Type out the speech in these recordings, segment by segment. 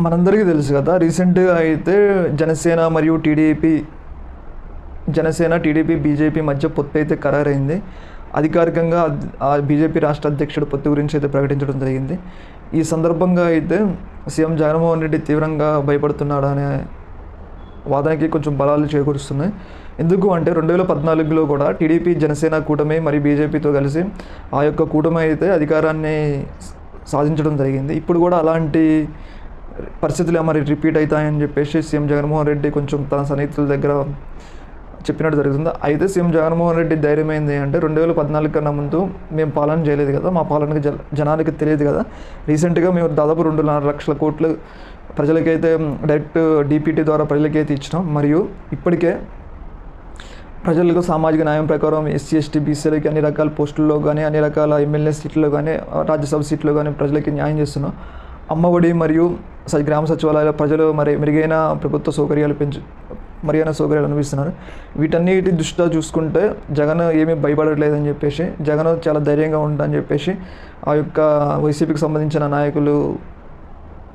మనందరికీ తెలుసు కదా, రీసెంట్గా అయితే జనసేన మరియు టీడీపీ బీజేపీ మధ్య పొత్తు అయితే ఖరారైంది. అధికారికంగా ఆ బీజేపీ రాష్ట్ర అధ్యక్షుడు పొత్తు గురించి అయితే ప్రకటించడం జరిగింది. ఈ సందర్భంగా అయితే సీఎం జగన్మోహన్ రెడ్డి తీవ్రంగా భయపడుతున్నాడు అనే వాదనకి కొంచెం బలాలు చేకూరుస్తున్నాయి. ఎందుకు అంటే 2014లో కూడా టీడీపీ జనసేన కూటమి మరియు బీజేపీతో కలిసి ఆ యొక్క కూటమి అయితే అధికారాన్ని సాధించడం జరిగింది. ఇప్పుడు కూడా అలాంటి పరిస్థితులు మరి రిపీట్ అవుతాయని చెప్పేసి సీఎం జగన్మోహన్ రెడ్డి కొంచెం తన సన్నిహితుల దగ్గర చెప్పినట్టు జరుగుతుంది. అయితే సీఎం జగన్మోహన్ రెడ్డి ధైర్యం ఏంది అంటే 2014 కన్నా ముందు మేము పాలన చేయలేదు కదా, మా పాలనకి జనానికి తెలియదు కదా, రీసెంట్గా మేము దాదాపు 2.5 లక్షల కోట్లు ప్రజలకైతే డైరెక్ట్ డీపీటీ ద్వారా ప్రజలకైతే ఇచ్చినాం. మరియు ఇప్పటికే ప్రజలకు సామాజిక న్యాయం ప్రకారం ఎస్సీ ఎస్టీ బీసీలకి అన్ని రకాల పోస్టుల్లో కానీ, అన్ని రకాల ఎమ్మెల్యే సీట్లలో కానీ, రాజ్యసభ సీట్లో కానీ ప్రజలకి న్యాయం చేస్తున్నాం. అమ్మఒడి మరియు గ్రామ సచివాలయాల ప్రజలు మెరుగైన ప్రభుత్వ సౌకర్యాలు మెరుగైన సౌకర్యాలు అనిపిస్తున్నారు. వీటన్నిటి దృష్ట్యా చూసుకుంటే జగన్ ఏమీ భయపడట్లేదని చెప్పేసి, జగన్ చాలా ధైర్యంగా ఉందని చెప్పేసి ఆ యొక్క వైసీపీకి సంబంధించిన నాయకులు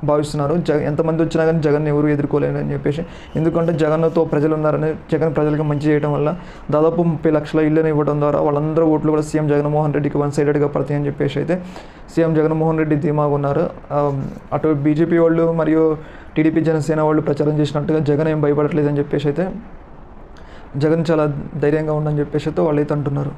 భావిస్తున్నారు. ఎంతమంది వచ్చినా కానీ జగన్ ఎవరు ఎదుర్కోలేరని చెప్పేసి, ఎందుకంటే జగన్తో ప్రజలు ఉన్నారని, జగన్ ప్రజలకు మంచి చేయడం వల్ల దాదాపు 30 లక్షల ఇళ్ళని ఇవ్వడం ద్వారా వాళ్ళందరూ ఓట్లు కూడా సీఎం జగన్మోహన్ రెడ్డికి వన్ సైడెడ్గా పడతాయని చెప్పేసి అయితే సీఎం జగన్మోహన్ రెడ్డి ధీమాగా ఉన్నారు. అటు బీజేపీ వాళ్ళు మరియు టీడీపీ జనసేన వాళ్ళు ప్రచారం చేసినట్టుగా జగన్ ఏం భయపడట్లేదని చెప్పేసి అయితే, జగన్ చాలా ధైర్యంగా ఉందని చెప్పేసి అయితే వాళ్ళు అయితే అంటున్నారు.